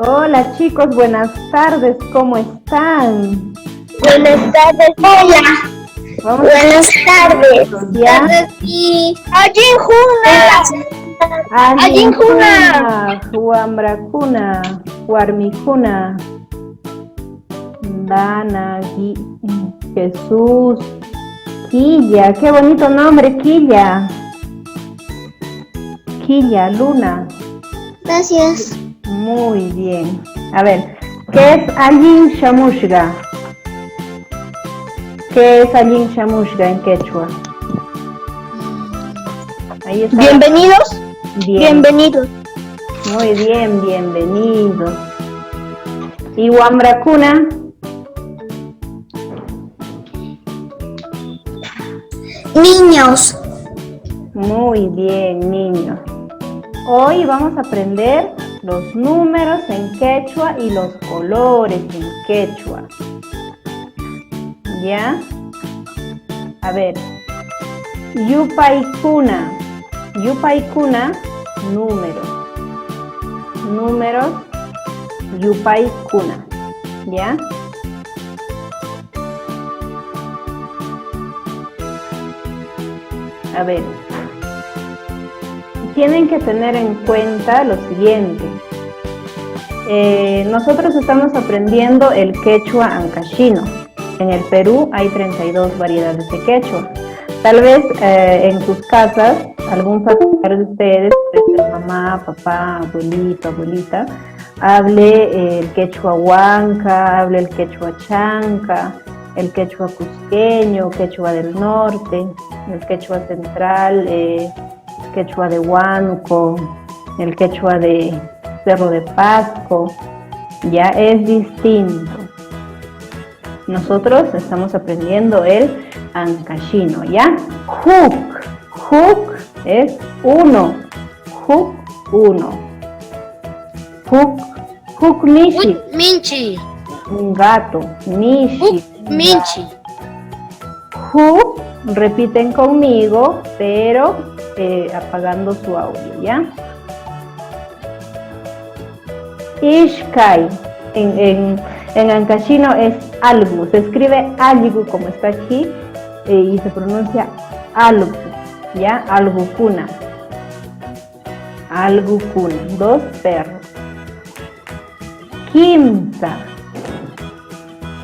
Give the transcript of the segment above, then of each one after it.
Hola chicos, buenas tardes, ¿cómo están? Buenas tardes. Hola. Vamos Buenas tardes. ¿Ya? Ajinjuna, Huambracuna, Huarmicuna, Dana, Jesús, Quilla, qué bonito nombre, Quilla. Quilla, Luna. Gracias. Muy bien. A ver, ¿qué es Allin Shamushga? ¿Qué es Allin Shamushga en quechua? Ahí está. Bienvenidos. Bien. Bienvenidos. Muy bien, bienvenidos. ¿Y Huambracuna? Niños. Muy bien, niños. Hoy vamos a aprender los números en quechua y los colores en quechua. ¿Ya? A ver. Yupaykuna. Yupaykuna, números. Números, Yupaykuna. ¿Ya? A ver. Tienen que tener en cuenta lo siguiente. Nosotros estamos aprendiendo el quechua ancaxino. En el Perú hay 32 variedades de quechua. Tal vez en sus casas, algún familiar de ustedes, mamá, papá, abuelito, abuelita, hable el quechua huanca, hable el quechua chanca, el quechua cusqueño, quechua del norte, el quechua central, quechua de Huánuco, el quechua de Cerro de Pasco, ya es distinto. Nosotros estamos aprendiendo el ancaxino, ¿ya? Huk es uno, uno. Huk mishi, Minchi. un gato, mishi, Minchi. Huk, repiten conmigo, pero apagando su audio, ¿ya? Ishkai, en ancaxino es algo, se escribe algo como está aquí y se pronuncia algo, ¿ya? Algucuna, algucuna, 2 perros. Kimsa,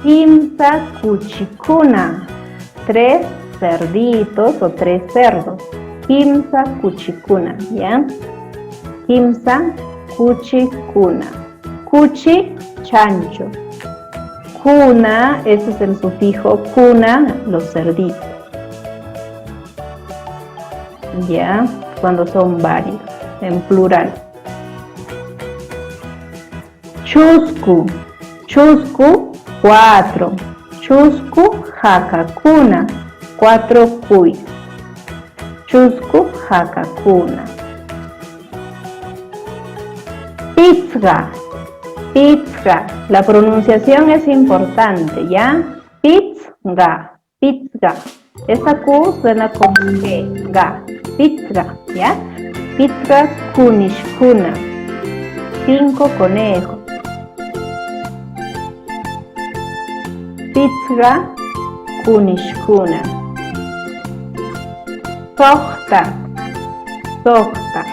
Kimsa cuchicuna, 3 cerditos o 3 cerdos. Kimsa cuchicuna, ¿ya? Kimsa cuchicuna. Cuchi, chancho. Cuna, ese es el sufijo cuna, los cerditos. ¿Ya? Cuando son varios, en plural. Chuscu, chuscu, 4. Chuscu, jacacuna, 4 cuis. Chuscu, jacacuna. Pizga, pizga. La pronunciación es importante, ¿ya? Pizga, pizga. Esta Q suena como G, ga. Pizga, ¿ya? Pizga kunishkuna. 5 conejos. Pizga kunishkuna. Sohta, sohta.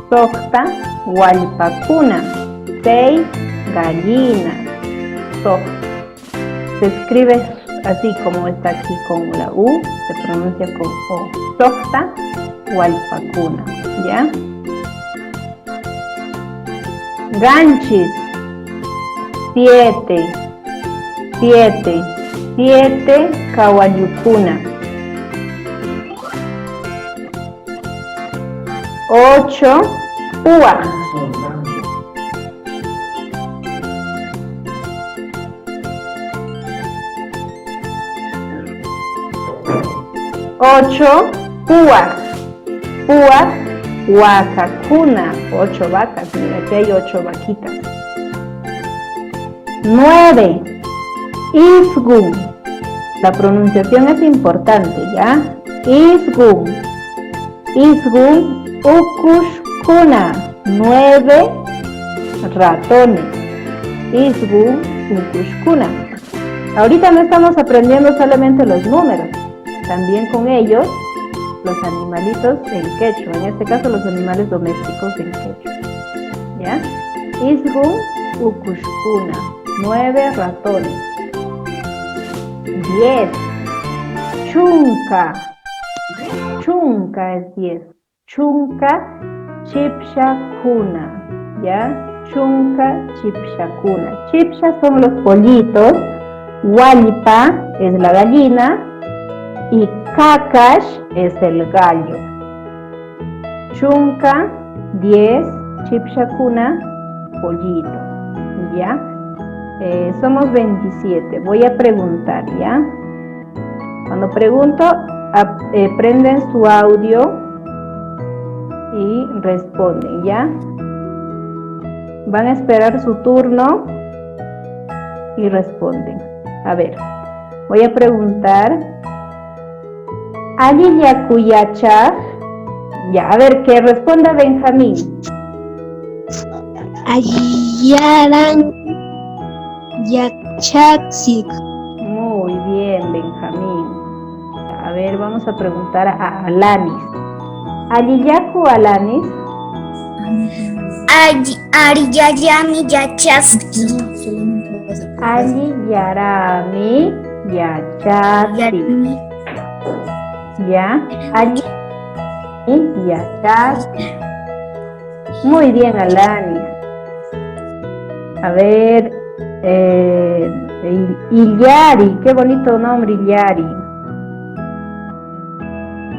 Sohta, hualpacuna, 6 gallinas. Sohta. Se escribe así como está aquí con la U, se pronuncia con O. Sohta, hualpacuna, ¿ya? Ganchis, 7. 7 kawayukuna. 8 ua. 8 púas. Púas, huacacuna. 8 vacas. Mira, aquí hay 8 vaquitas. 9 isgum. La pronunciación es importante, ¿ya? Isgum. Isgum ukushkuna. 9 ratones. Isgun, ukushkuna. Ahorita no estamos aprendiendo solamente los números, también con ellos los animalitos en quechua, en este caso los animales domésticos en quechua. ¿Ya? Isgun, ukushkuna. 9 ratones. 10. Chunka. Chunka es 10. Chunka chipshakuna. ¿Ya? Chunka chipshakuna. Chipsha son los pollitos. Walipa es la gallina. Y kakash es el gallo. Chunka 10. Chipshakuna pollito. ¿Ya? Somos 27. Voy a preguntar, ¿ya? Cuando pregunto, prenden su audio y responden, ¿ya? Van a esperar su turno y responden. A ver, voy a preguntar. ¿Ali yakuyacha? Ya, a ver, que responda Benjamín. Ayaran Yachaxik. Muy bien, Benjamín. A ver, vamos a preguntar a Alanis. ¿Aliyaku Alanis? Ariyayami Yachaski. Aliyarami Yachasi. ¿Ya? Aliyarami Yachasi. Muy bien, Alanis. A ver, Iliari, qué bonito nombre, Iliari.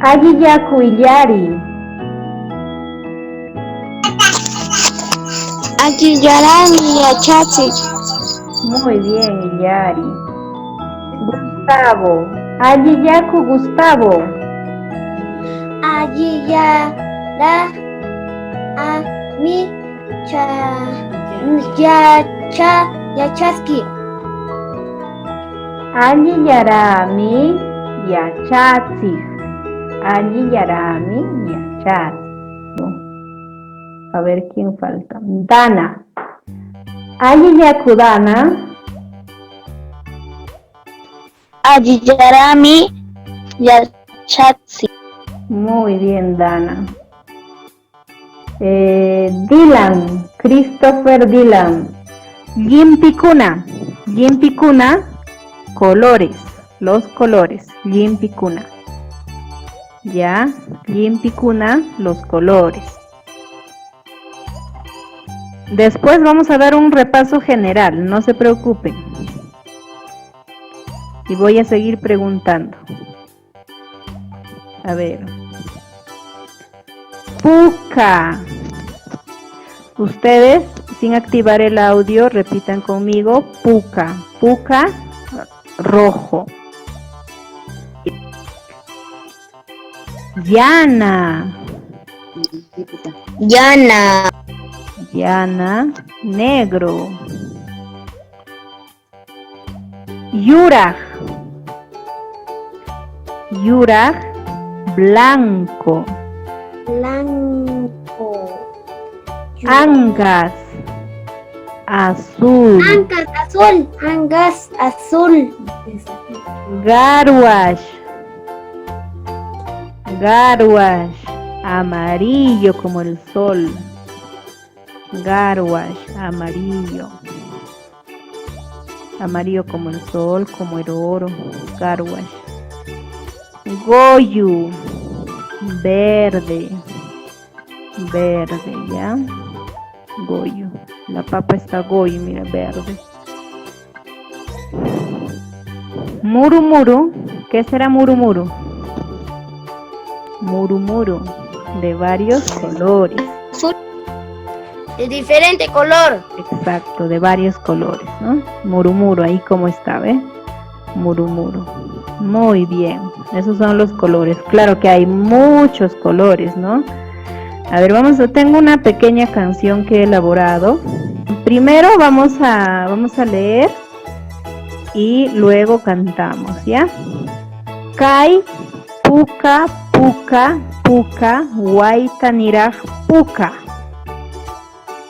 Agiyaku Iliari. Ayiyarami Yachaxik. Muy bien, Iliari. Gustavo. Agiyaku Gustavo. Ayiyara Ami Yachaski. Aliyarami Yachasi. Aliyarami Yachasi. A ver quién falta. Dana. Aliyaku Dana. Ayiyarami Yachaxi. Muy bien, Dana. Dylan, Christopher Dylan. Yimpikuna. Yimpikuna, colores, los colores. Yimpikuna. Ya, Yimpikuna, los colores. Después vamos a dar un repaso general, no se preocupen. Y voy a seguir preguntando. A ver. Puka. Ustedes, sin activar el audio, repitan conmigo. Puka. Puka, rojo. Yana. Yana. Yana, negro. Yuraj. Yuraj, blanco. Blanco. Angas, azul. Angas azul. Angas azul. Garwash. Garwash, amarillo como el sol. Garwash, amarillo. Amarillo como el sol, como el oro. Garwash. Goyu, verde. Verde, ¿ya? Goyu. La papa está goyu, mira, verde. Murumuru. ¿Qué será murumuru? Murumuru, de varios colores. De diferente color. Exacto, de varios colores, ¿no? Murumuru, ahí como está, ¿ve? Murumuru. Muy bien, esos son los colores. Claro que hay muchos colores, ¿no? A ver, tengo una pequeña canción que he elaborado. Primero vamos a leer y luego cantamos, ¿ya? Kai, puka, puka, puka, waitaniraj, puka.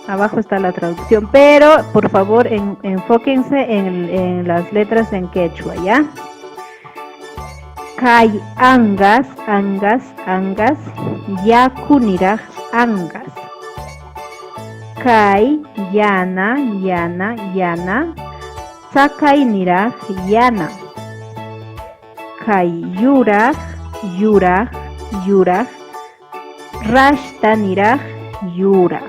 Abajo está la traducción, pero por favor enfóquense en las letras en quechua, ¿ya? Kay angas, angas, angas, yakuniraj angas. Kay yana, yana, yana, sakayniraj yana. Kay yuraj, yuraj, yuraj, rashtaniraj yuraj.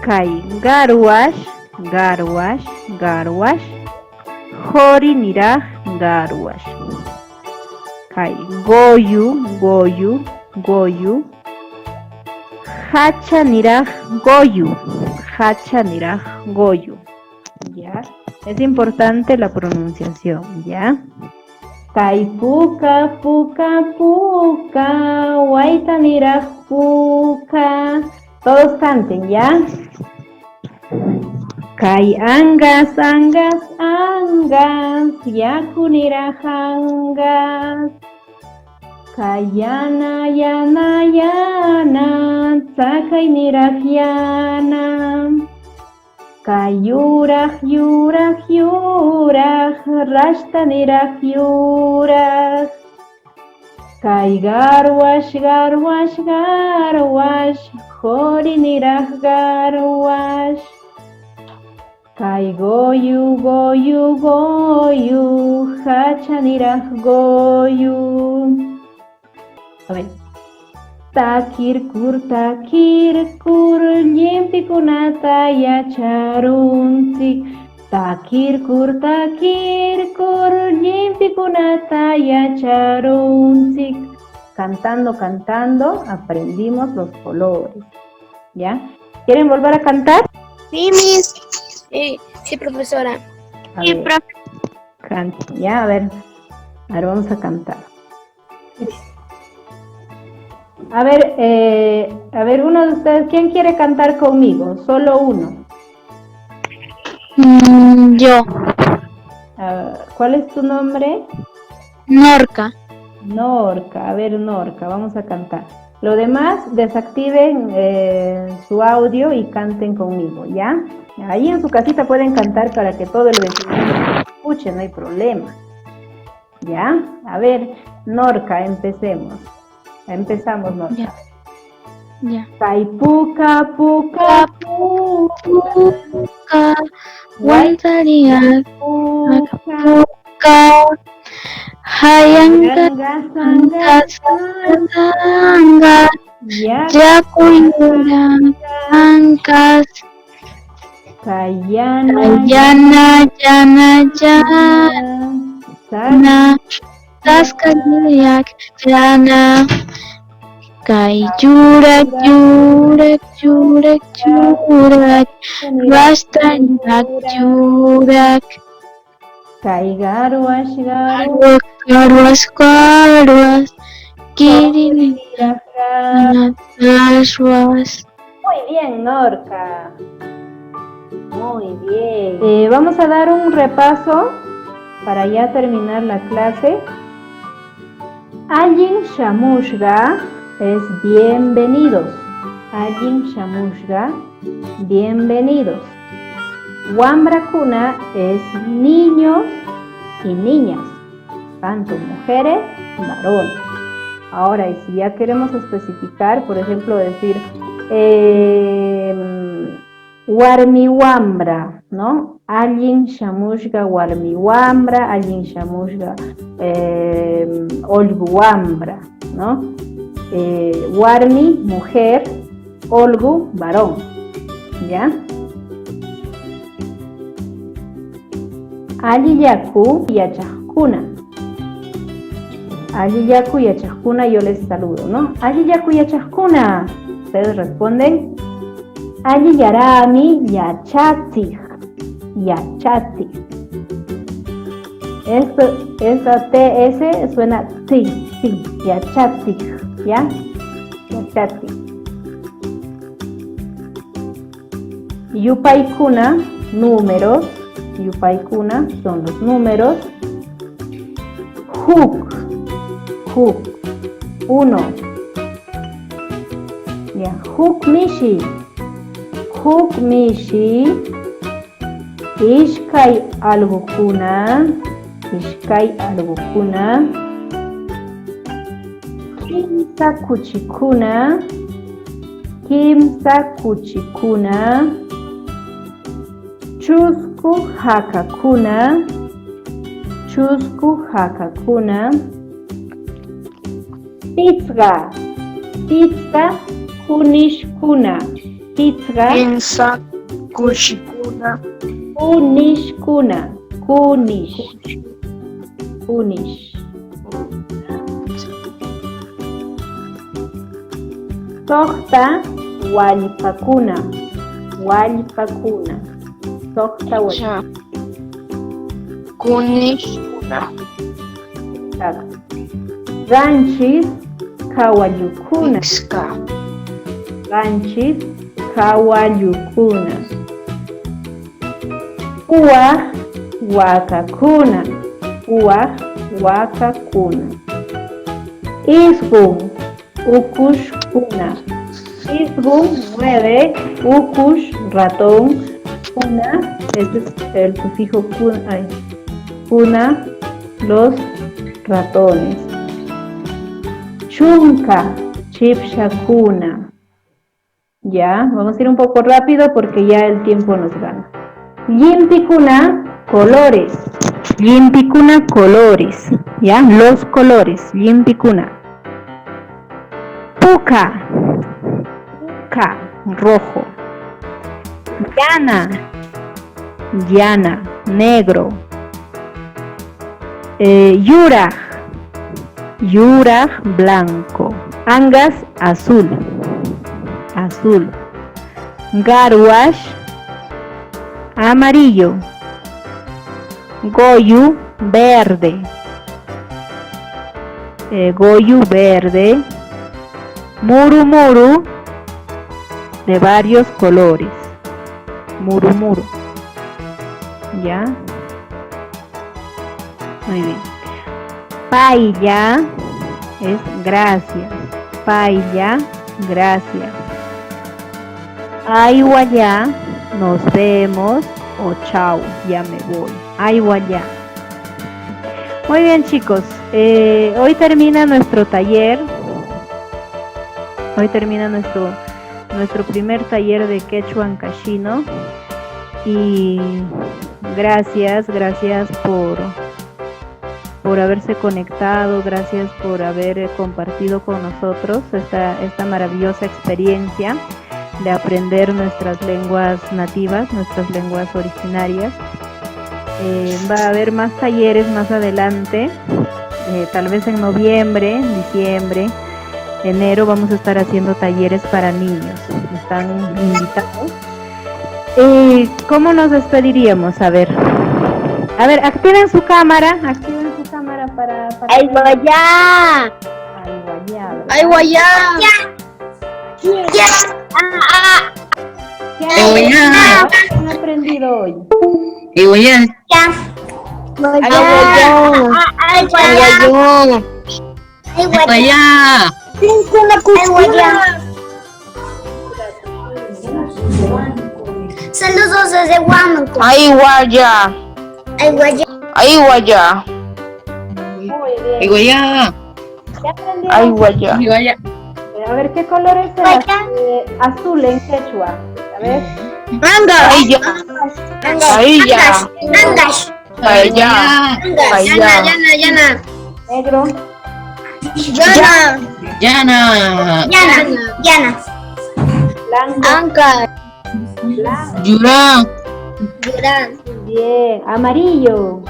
Kay garwash, garwash, garwash, horiniraj garwash. Kay goyu, goyu, goyu, hachaniraj goyu, hachaniraj goyu. ¿Ya? Es importante la pronunciación, ¿ya? Kay puka, puka, puka, waitaniraj puka. Todos canten, ¿ya? Kay angas, angas, angas, yakuniraj angas. Kay yana, yana, yana, sakayniraj yana. Kay yuraj, yuraj, yuraj, rashtaniraj yuraj. Kay garwash, garwash, garwash, horiniraj garwash. Kay goyu, goyu, goyu, hachaniraj goyu. A ver. Takir kur, limpikunata yacharunchik. Takir kur, limpikunata yacharunchik. Cantando, cantando, aprendimos los colores. ¿Ya? ¿Quieren volver a cantar? Sí, Miss. Sí, profesora. Sí, profe. Canten, ¿ya? A ver, vamos a cantar. A ver, uno de ustedes, ¿quién quiere cantar conmigo? Solo uno. Yo. ¿Cuál es tu nombre? Norca. Norca, a ver, Norca, vamos a cantar. Lo demás, desactiven su audio y canten conmigo, ¿ya? Ahí en su casita pueden cantar para que todo el vecino escuche, no hay problema. ¿Ya? A ver, Norca, empecemos. Empezamos, Norca. Ya. Kay puka, puka, puka, Guantaría. puka, Hayanga. Sanga. Yakuyura. Ankas. Kayana, Yana. Yana. Taskaliak. Yana. Kay yurak. Rastanak yurak. Kay garwash, Garwas. Kiriniraj. Garwas. Muy bien, Norca. Muy bien. Vamos a dar un repaso para ya terminar la clase. Allin shamushga es bienvenidos. Allin shamushga, bienvenidos. Wambrakuna es niños y niñas, tanto mujeres, varones. Ahora, y si ya queremos especificar, por ejemplo, decir warmiwambra, ¿no? Allin shamushga warmiwambra, allin shamushga olguwambra, ¿no? Warmi, mujer, olgu, varón, ¿ya? Alliyaku yachajkuna. Alliyaku yachajkuna, yo les saludo, ¿no? Alliyaku yachajkuna. Ustedes responden. Alliyarami yachati. Yachati. Esta TS suena ti, yachati, ¿ya? Yachati. Yupaykuna, números. Yupaykuna son los números. Huk, uno. Ya, huk mishi, huk mishi, ishkay allqukuna, kimsa kuchikuna, chusku hakakuna, pizza kunishkuna, Pinsa kushikuna. Kunish. Soqta wallpakuna. Soqta wallpakuna. Kunishkuna. Ranchis kawallukuna. Uwaq wakakuna. Isqun ukushkuna. Isqun 9, ukush ratón, kuna, este es el sufijo kuna, los ratones. Chunka chipshakuna. Ya, vamos a ir un poco rápido porque ya el tiempo nos gana. Llimpikuna colores, ya, los colores, llimpikuna. Puka, rojo. Llana, negro. Yuraj, blanco. Angas, azul. Garwash, amarillo. Goyu, verde. Murumuru, de varios colores. Murumuru. ¿Ya? Muy bien. Paella es gracias. Gracias. Aiwaya, nos vemos, o chao, ya me voy. Aiwaya. Muy bien, chicos, hoy termina nuestro taller. Hoy termina nuestro primer taller de quechua ancashino. Y gracias por haberse conectado, gracias por haber compartido con nosotros esta maravillosa experiencia de aprender nuestras lenguas nativas, nuestras lenguas originarias. Va a haber más talleres más adelante, tal vez en noviembre, diciembre, enero vamos a estar haciendo talleres para niños. Están invitados. ¿Cómo nos despediríamos? A ver, activen su cámara para Aiwaya. Aiwaya, ¿qué han aprendido hoy? Saludos desde Huánuco. Aiwaya. Muy bien. ¿Qué aprendieron? A ver, ¿qué color es el azul en quechua? A ver. Angash. Yana. Negro. Yana. Blanco. Yurán. Bien. Amarillo.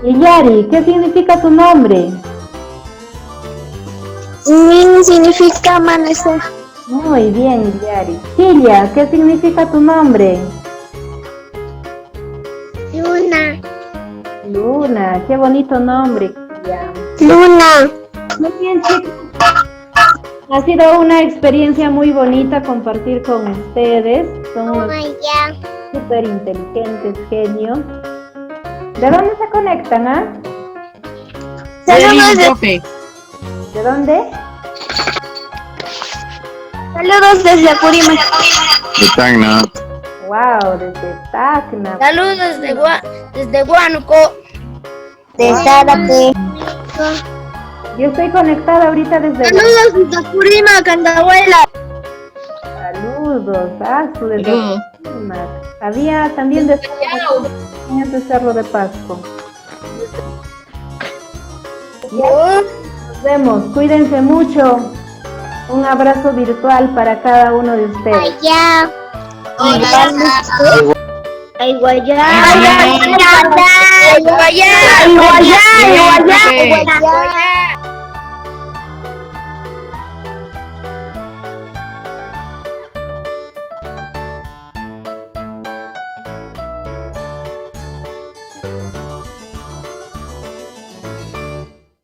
Y Yari, ¿qué significa tu nombre? Significa amanecer. Muy bien, Yari. Cilia, ¿qué significa tu nombre? Luna, qué bonito nombre. Luna. Muy bien, chicos. Ha sido una experiencia muy bonita compartir con ustedes. Son unos súper inteligentes, genios. ¿De dónde se conectan, Saludos, profe. ¿De dónde? saludos desde Apurímac. De Tacna. Wow, desde Tacna. Saludos desde Huánuco. De Zárate. Yo estoy conectada ahorita desde Saludos desde Apurímac, Andahuela. Saludos, desde Saludos. Apurímac. Había también de Cerro de Pasco. Ya, nos vemos, cuídense mucho. Un abrazo virtual para cada uno de ustedes. Allá. Ay, guayá. Ay, Ay, guayá. Ay, guayá. Ay, guayá. Ay, guayá.